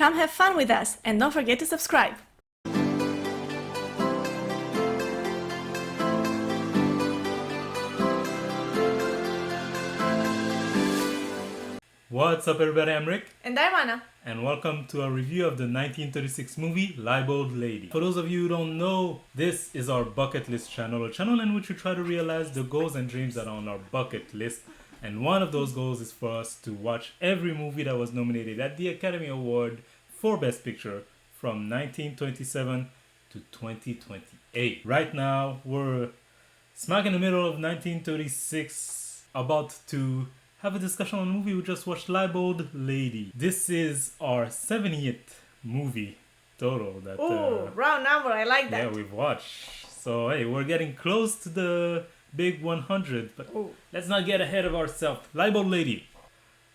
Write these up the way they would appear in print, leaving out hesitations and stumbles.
Come have fun with us and don't forget to subscribe. What's up everybody, I'm Rick. And I'm Anna. And welcome to our review of the 1936 movie, Libeled Lady. For those of you who don't know, this is our bucket list channel, a channel in which we try to realize the goals and dreams that are on our bucket list. And one of those goals is for us to watch every movie that was nominated at the Academy Award for Best Picture from 1927 to 2028. Right now, we're smack in the middle of 1936, about to have a discussion on a movie we just watched, Libeled Lady. This is our 70th movie total that round number, I like that. yeah, we've watched. So hey, we're getting close to the big 100, but let's not get ahead of ourselves. Libeled Lady.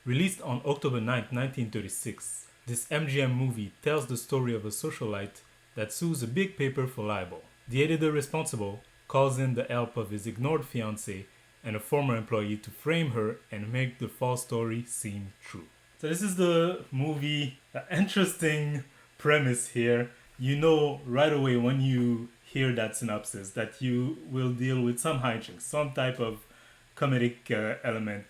Released on October 9th, 1936, this MGM movie tells the story of a socialite that sues a big paper for libel. The editor responsible calls in the help of his ignored fiancée and a former employee to frame her and make the false story seem true. So this is the movie. Interesting premise here. You know right away when you hear that synopsis that you will deal with some hijinks, some type of comedic element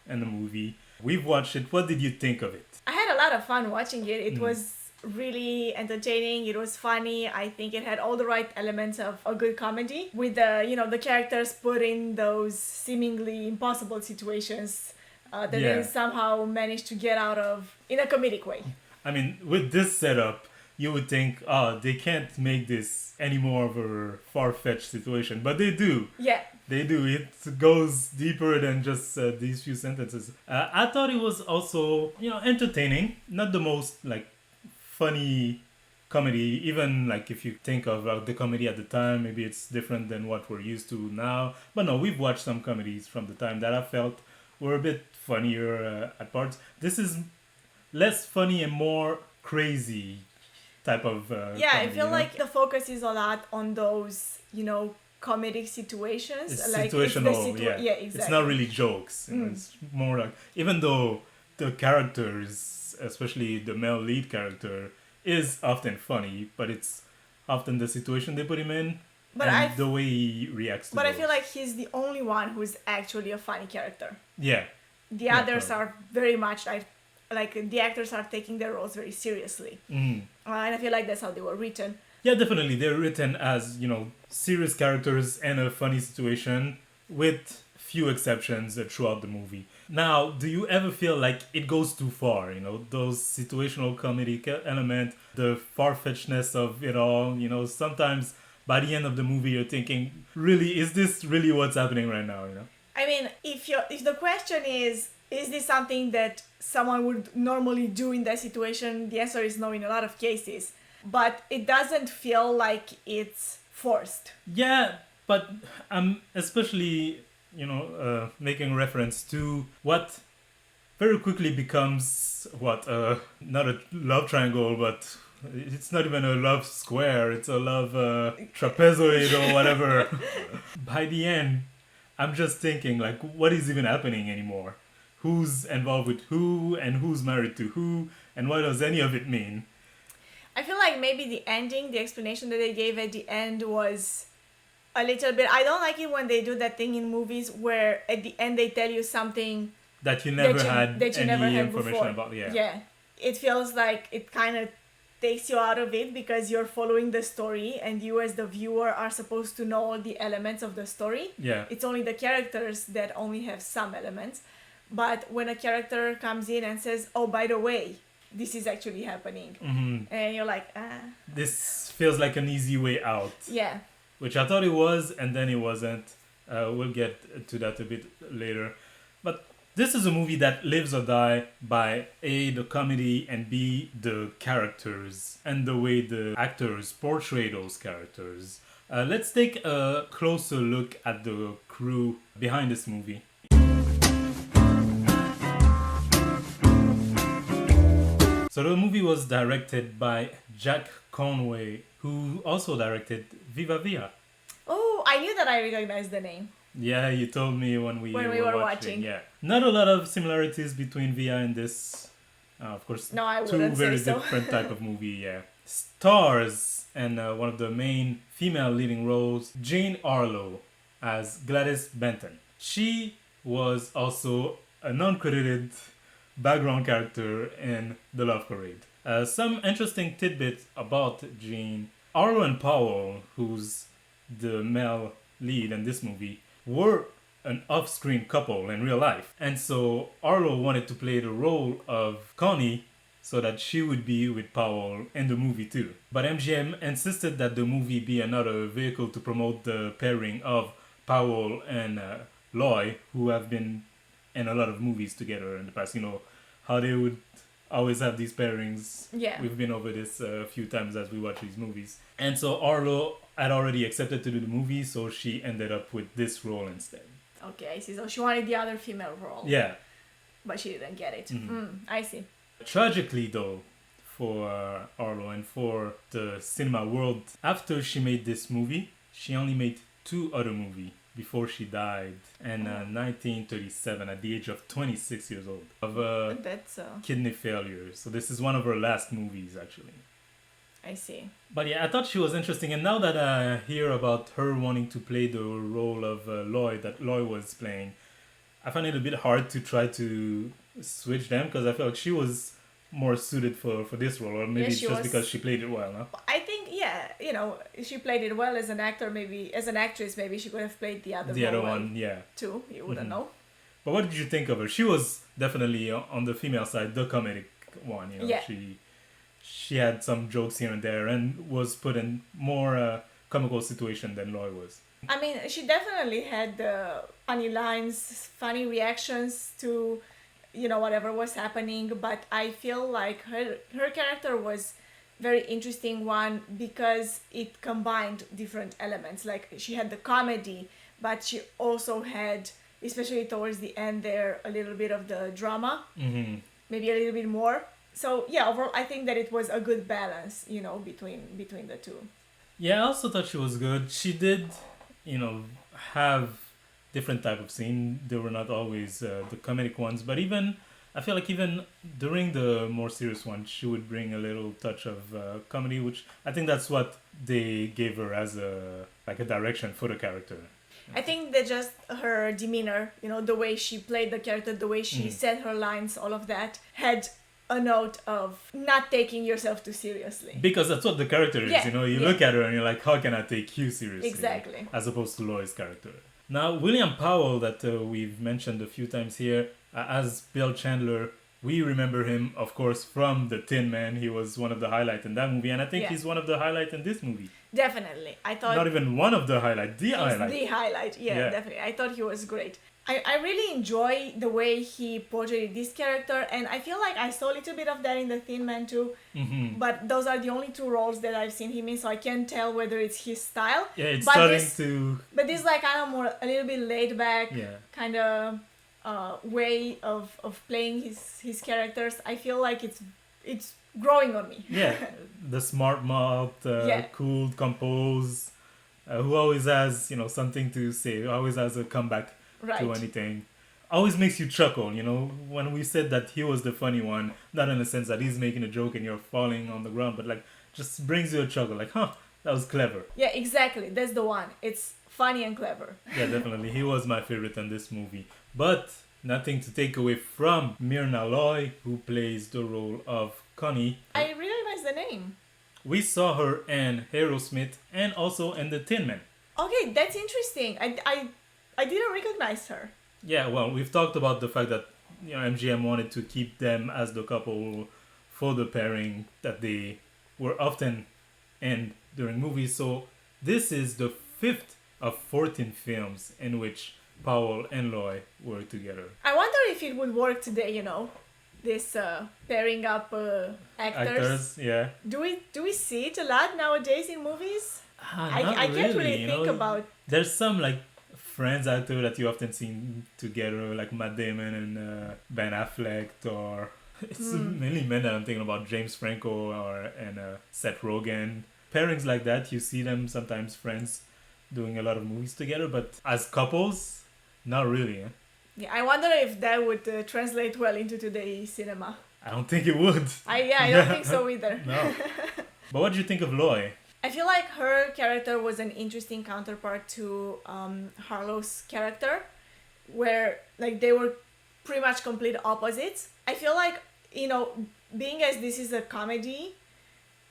in the movie. We've watched it. What did you think of it? I had a lot of fun watching it. It was really entertaining. It was funny. I think it had all the right elements of a good comedy with the characters put in those seemingly impossible situations that they somehow managed to get out of in a comedic way. I mean, with this setup, you would think, they can't make this any more of a far-fetched situation, but they do. Yeah. They do. It goes deeper than just these few sentences. I thought it was also, entertaining. Not the most, funny comedy. Even, if you think of the comedy at the time, maybe it's different than what we're used to now. But no, we've watched some comedies from the time that I felt were a bit funnier at parts. This is less funny and more crazy type of comedy, I feel like the focus is a lot on those, comedic situations. It's like situational, it's yeah, exactly. It's not really jokes. It's more like, even though the characters, especially the male lead character, is often funny, but it's often the situation they put him in the way he reacts to But those. I feel like he's the only one who's actually a funny character. Yeah. The others are very much like the actors are taking their roles very seriously. And I feel like that's how they were written. Yeah, definitely. They're written as, serious characters and a funny situation with few exceptions throughout the movie. Now, do you ever feel like it goes too far? Those situational comedic element, the far-fetchedness of it all, sometimes by the end of the movie you're thinking, really, is this really what's happening right now, I mean, if the question is this something that someone would normally do in that situation? The answer is no in a lot of cases. But it doesn't feel like it's forced. Yeah, but I'm especially, making reference to what very quickly becomes not a love triangle, but it's not even a love square. It's a love trapezoid or whatever. By the end, I'm just thinking, what is even happening anymore? Who's involved with who and who's married to who and what does any of it mean? I feel like maybe the ending, the explanation that they gave at the end was a little bit... I don't like it when they do that thing in movies where at the end they tell you something that you never had any information before. About. Yeah. It feels like it kind of takes you out of it because you're following the story and you as the viewer are supposed to know all the elements of the story. Yeah. It's only the characters that only have some elements. But when a character comes in and says, oh, by the way, this is actually happening. And you're like, this feels like an easy way out. Yeah. Which I thought it was, and then it wasn't. We'll get to that a bit later. But this is a movie that lives or die by A, the comedy, and B, the characters and the way the actors portray those characters. Let's take a closer look at the crew behind this movie. So the movie was directed by Jack Conway, who also directed Viva Via. Oh, I knew that I recognized the name. Yeah, you told me when we were watching. watching. Yeah, not a lot of similarities between Via and this Of course, No, I two wouldn't say very so. different type of movie. Yeah, stars and one of the main female leading roles, Jane Arlo as Gladys Benton. She was also a non-credited background character in The Love Parade. Some interesting tidbits about Jane. Arlo and Powell, who's the male lead in this movie, were an off-screen couple in real life. And so Arlo wanted to play the role of Connie so that she would be with Powell in the movie too. But MGM insisted that the movie be another vehicle to promote the pairing of Powell and Loy, who have been in a lot of movies together in the past. You know, how they would always have these pairings. Yeah. We've been over this a few times as we watch these movies. And so Arlo had already accepted to do the movie, so she ended up with this role instead. Okay, I see. So she wanted the other female role. Yeah. But she didn't get it. I see. Tragically, though, for Arlo and for the cinema world, after she made this movie, she only made 2 other movies before she died in 1937 at the age of 26 years old of That's kidney failure. So this is one of her last movies, actually. I see. But yeah, I thought she was interesting. And now that I hear about her wanting to play the role of Loy that Loy was playing, I find it a bit hard to try to switch them because I feel like she was more suited for this role. Or maybe it's just because she played it well, no? I think, yeah, you know, she played it well as an actor. Maybe as an actress, maybe she could have played the other role one, yeah. too. You wouldn't know. But what did you think of her? She was definitely on the female side, the comedic one. You know, Yeah. She had some jokes here and there and was put in more comical situation than Loy was. I mean, she definitely had funny lines, funny reactions to, you know, whatever was happening. But I feel like her character was very interesting one because it combined different elements. Like she had the comedy, but she also had, especially towards the end there, a little bit of the drama, maybe a little bit more. So yeah, overall, I think that it was a good balance, you know, between the two. Yeah, I also thought she was good. She did, you know, have different type of scene. They were not always the comedic ones, but I feel like even during the more serious ones, she would bring a little touch of comedy, which I think that's what they gave her as a direction for the character. I think that just her demeanor, you know, the way she played the character, the way she said her lines, all of that had a note of not taking yourself too seriously. Because that's what the character is, you know, you look at her and you're like, how can I take you seriously? Exactly. As opposed to Loy's character. Now, William Powell, that we've mentioned a few times here, as Bill Chandler, we remember him, of course, from The Tin Man. He was one of the highlights in that movie, and I think he's one of the highlights in this movie. Definitely. I thought... Not even one of the highlights, the highlight. The highlight, yeah, definitely. I thought he was great. I really enjoy the way he portrayed this character, and I feel like I saw a little bit of that in The Thin Man too, but those are the only 2 roles that I've seen him in, so I can't tell whether it's his style. Yeah, it's but starting this, to... But this like kind of more, a little bit laid back, kind of way of playing his characters. I feel like it's growing on me. Yeah, the smart mouth, cool, composed, who always has, you know, something to say, always has a comeback to anything. Always makes you chuckle, you know, when we said that he was the funny one, not in the sense that he's making a joke and you're falling on the ground, but like just brings you a chuckle, like, huh, that was clever. Yeah, exactly. That's the one. It's funny and clever. Yeah, definitely. He was my favorite in this movie. But nothing to take away from Myrna Loy, who plays the role of Connie. I recognize the name. We saw her in Aerosmith and also in The Tin Man. Okay, that's interesting. I didn't recognize her. Yeah, well, we've talked about the fact that, you know, MGM wanted to keep them as the couple for the pairing that they were often in during movies. So this is the 5th of 14 films in which Powell and Loy were together. I wonder if it would work today, you know, this pairing up actors. Yeah. Do we see it a lot nowadays in movies? I can't really think about. There's some like Friends actor that you often seen together, like Matt Damon and Ben Affleck, or it's mainly men that I'm thinking about, James Franco and Seth Rogen. Pairings like that, you see them sometimes friends doing a lot of movies together, but as couples, not really. Yeah, I wonder if that would translate well into today's cinema. I don't think it would. I don't think so either. No. But what do you think of Loy? I feel like her character was an interesting counterpart to Harlow's character, where like they were pretty much complete opposites. I feel like, being as this is a comedy,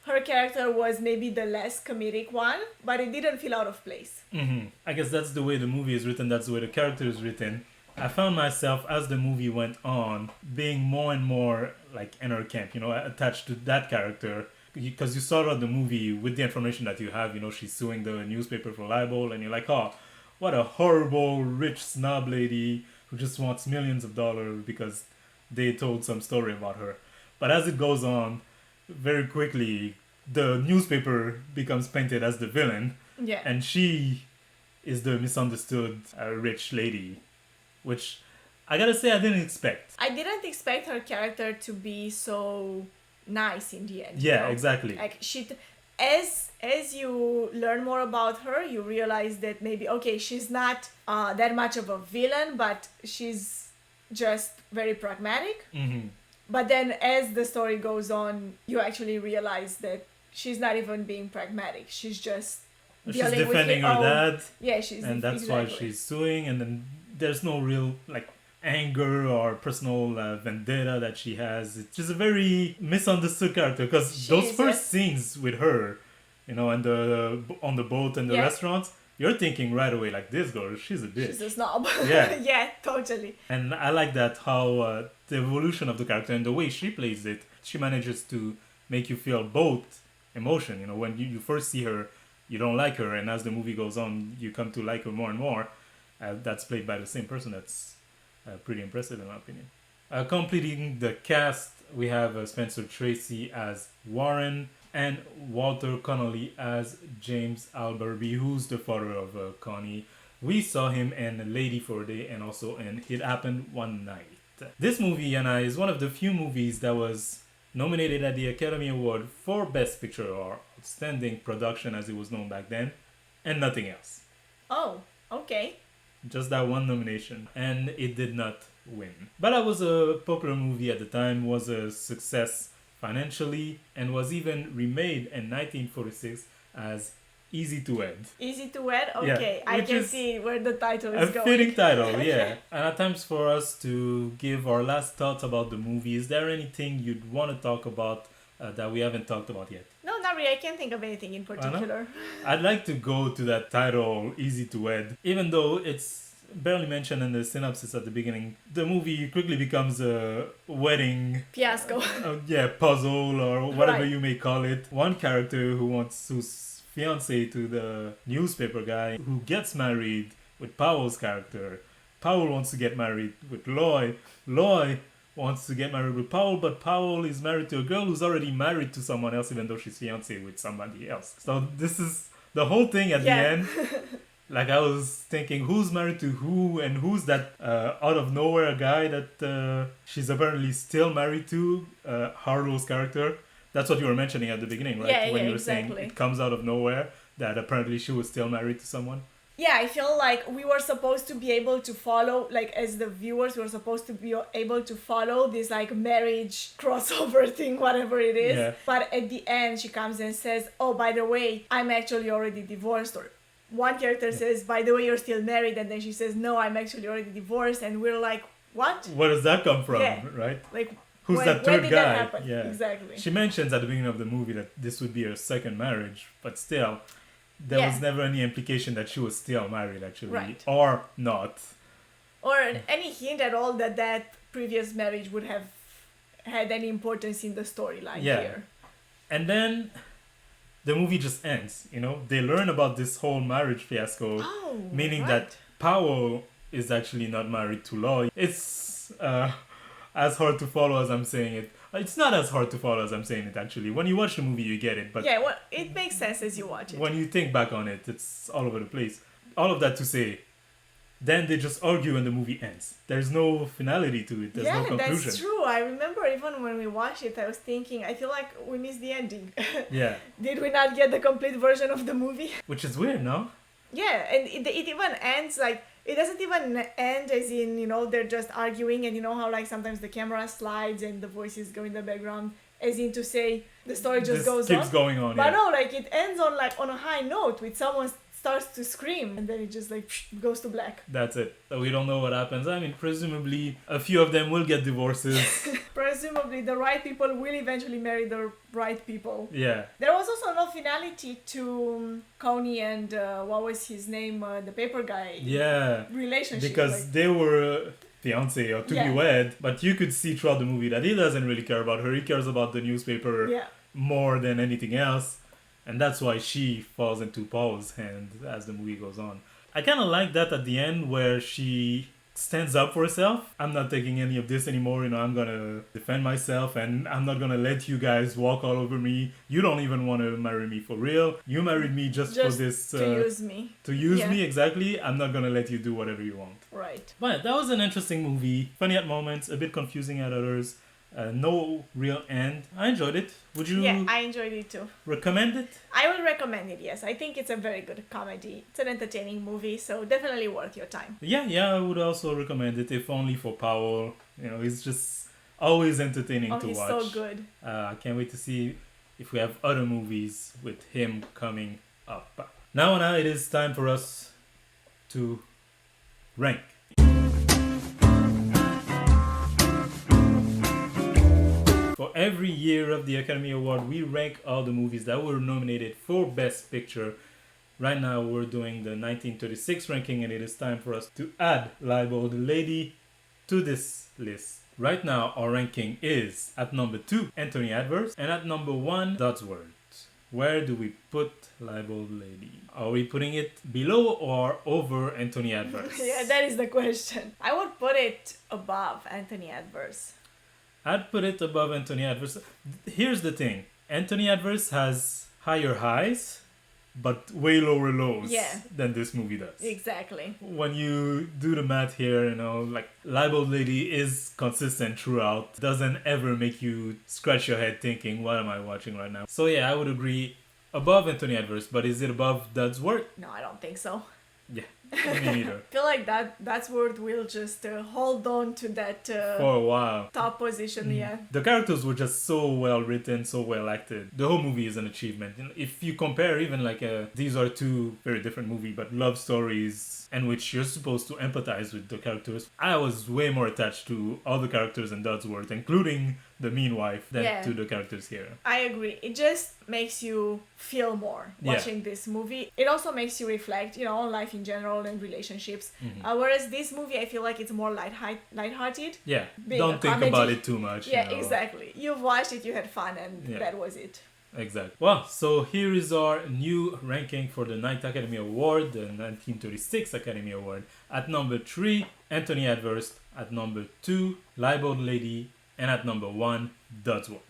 her character was maybe the less comedic one, but it didn't feel out of place. Mm-hmm. I guess that's the way the movie is written, that's the way the character is written. I found myself, as the movie went on, being more and more like in her camp, attached to that character. Because you start out the movie with the information that you have, she's suing the newspaper for libel, and you're like, oh, what a horrible, rich snob lady who just wants millions of dollars because they told some story about her. But as it goes on, very quickly, the newspaper becomes painted as the villain, and she is the misunderstood rich lady, which I gotta say I didn't expect. I didn't expect her character to be so nice in the end. Yeah, exactly. Like as you learn more about her, you realize that maybe she's not that much of a villain, but she's just very pragmatic. Mm-hmm. But then as the story goes on, you actually realize that she's not even being pragmatic. She's just she's defending her dad. Yeah, and that's why she's suing. And then there's no real anger or personal vendetta that she has. It's just a very misunderstood character, because those first scenes with her, and on the boat and the restaurants, you're thinking right away, like, this girl, she's a bitch. She's a snob. Yeah. Yeah, totally. And I like that, how the evolution of the character and the way she plays it, she manages to make you feel both emotion. When you first see her, you don't like her, and as the movie goes on, you come to like her more and more. That's played by the same person. That's pretty impressive in my opinion. Completing the cast, we have Spencer Tracy as Warren and Walter Connolly as James Alberby, who's the father of Connie. We saw him in Lady for a Day and also in It Happened One Night. This movie, Anna, is one of the few movies that was nominated at the Academy Award for Best Picture, or Outstanding Production as it was known back then, and nothing else. Oh, okay. Just that one nomination, and it did not win. But it was a popular movie at the time, was a success financially, and was even remade in 1946 as Easy to Wed. Easy to Wed? Okay, yeah, I can see where the title is going. A fitting title, yeah. And at times for us to give our last thoughts about the movie, is there anything you'd want to talk about that we haven't talked about yet? No, not really. I can't think of anything in particular. I'd like to go to that title, Easy to Wed. Even though it's barely mentioned in the synopsis at the beginning, the movie quickly becomes a wedding fiasco. Puzzle, or whatever you may call it. One character who's fiancée to the newspaper guy, who gets married with Powell's character. Powell wants to get married with Loy. Loy wants to get married with Powell, but Powell is married to a girl who's already married to someone else, even though she's fiancée with somebody else. So this is the whole thing at the end. Like, I was thinking, who's married to who, and who's that out of nowhere guy that she's apparently still married to, Harlow's character. That's what you were mentioning at the beginning, right? Yeah, when you were exactly. saying it comes out of nowhere, that apparently she was still married to someone. Yeah, I feel like we were supposed to be able to follow, like, as the viewers, we were supposed to be able to follow this, like, marriage crossover thing, whatever it is. Yeah. But at the end, she comes and says, oh, by the way, I'm actually already divorced. Or one character says, by the way, you're still married. And then she says, no, I'm actually already divorced. And we're like, what? Where does that come from, right? Like, who's that third when did guy? That happen? Yeah, exactly. She mentions at the beginning of the movie that this would be her second marriage, but still, there was never any implication that she was still married, actually, or not. Or any hint at all that previous marriage would have had any importance in the storyline here. And then the movie just ends, They learn about this whole marriage fiasco, meaning that Powell is actually not married to Loy. It's as hard to follow as I'm saying it. It's not as hard to follow as I'm saying it, actually. When you watch the movie, you get it. But yeah, well, it makes sense as you watch it. When you think back on it, it's all over the place. All of that to say, then they just argue and the movie ends. There's no finality to it. There's no conclusion. Yeah, that's true. I remember even when we watched it, I was thinking, I feel like we missed the ending. Yeah. Did we not get the complete version of the movie? Which is weird, no? Yeah, and it even ends like, It doesn't even end as in, they're just arguing, and you know how like sometimes the camera slides and the voices go in the background, as in to say the story just goes keeps on. going on. But yeah. no, like it ends on a high note with someone starts to scream and then it just like goes to black. That's it. So we don't know what happens. I mean, presumably a few of them will get divorces. Presumably the right people will eventually marry the right people. Yeah. There was also no finality to Coney and what was his name, the paper guy. Yeah. Relationship. Because they were fiancé or to be wed, but you could see throughout the movie that he doesn't really care about her. He cares about the newspaper more than anything else. And that's why she falls into Paul's hand as the movie goes on. I kind of like that at the end where she stands up for herself. I'm not taking any of this anymore. I'm going to defend myself and I'm not going to let you guys walk all over me. You don't even want to marry me for real. You married me just for this... to use me. To use me, exactly. I'm not going to let you do whatever you want. Right. But that was an interesting movie. Funny at moments, a bit confusing at others. No real end. I enjoyed it. Would you? Yeah, I enjoyed it too. Recommend it? I will recommend it, yes. I think it's a very good comedy. It's an entertaining movie, so definitely worth your time. Yeah, I would also recommend it, if only for Powell. He's just always entertaining to watch. He's so good. I can't wait to see if we have other movies with him coming up. Now it is time for us to rank. For every year of the Academy Award, we rank all the movies that were nominated for Best Picture. Right now, we're doing the 1936 ranking, and it is time for us to add Libeled Lady to this list. Right now, our ranking is at number 2, Anthony Adverse, and at number 1, Dodsworth. Where do we put Libeled Lady? Are we putting it below or over Anthony Adverse? Yeah, that is the question. I would put it above Anthony Adverse. I'd put it above Anthony Adverse. Here's the thing. Anthony Adverse has higher highs, but way lower lows than this movie does. Exactly. When you do the math here, like Libeled Lady is consistent throughout. Doesn't ever make you scratch your head thinking, what am I watching right now? So yeah, I would agree above Anthony Adverse, but is it above Dodsworth? No, I don't think so. Yeah, me neither. I feel like that's word will just hold on to that for a while. Top position. Yeah. The characters were just so well written, so well acted. The whole movie is an achievement. If you compare even these are two very different movies, but love stories in which you're supposed to empathize with the characters. I was way more attached to all the characters in Dodsworth, including the mean wife, than to the characters here. I agree. It just makes you feel more watching this movie. It also makes you reflect, on life in general and relationships. Mm-hmm. Whereas this movie, I feel like it's more lighthearted. Yeah, don't think about it too much. Yeah, exactly. You've watched it, you had fun, and that was it. Exactly. Well, so here is our new ranking for the 9th Academy Award, the 1936 Academy Award. At number 3, Anthony Adverse. At number 2, Libeled Lady. And at number 1, Dodsworth.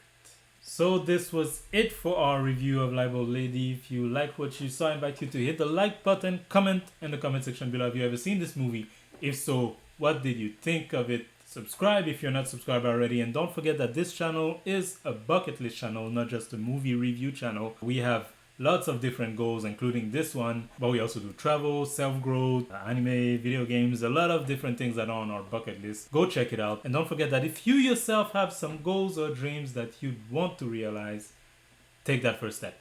So this was it for our review of Libeled Lady. If you liked what you saw, I invite you to hit the like button, comment in the comment section below. Have you ever seen this movie? If so, what did you think of it? Subscribe if you're not subscribed already, and don't forget that this channel is a bucket list channel, not just a movie review channel. We have lots of different goals, including this one, but we also do travel, self-growth, anime, video games, a lot of different things that are on our bucket list. Go check it out, and don't forget that if you yourself have some goals or dreams that you want to realize, take that first step.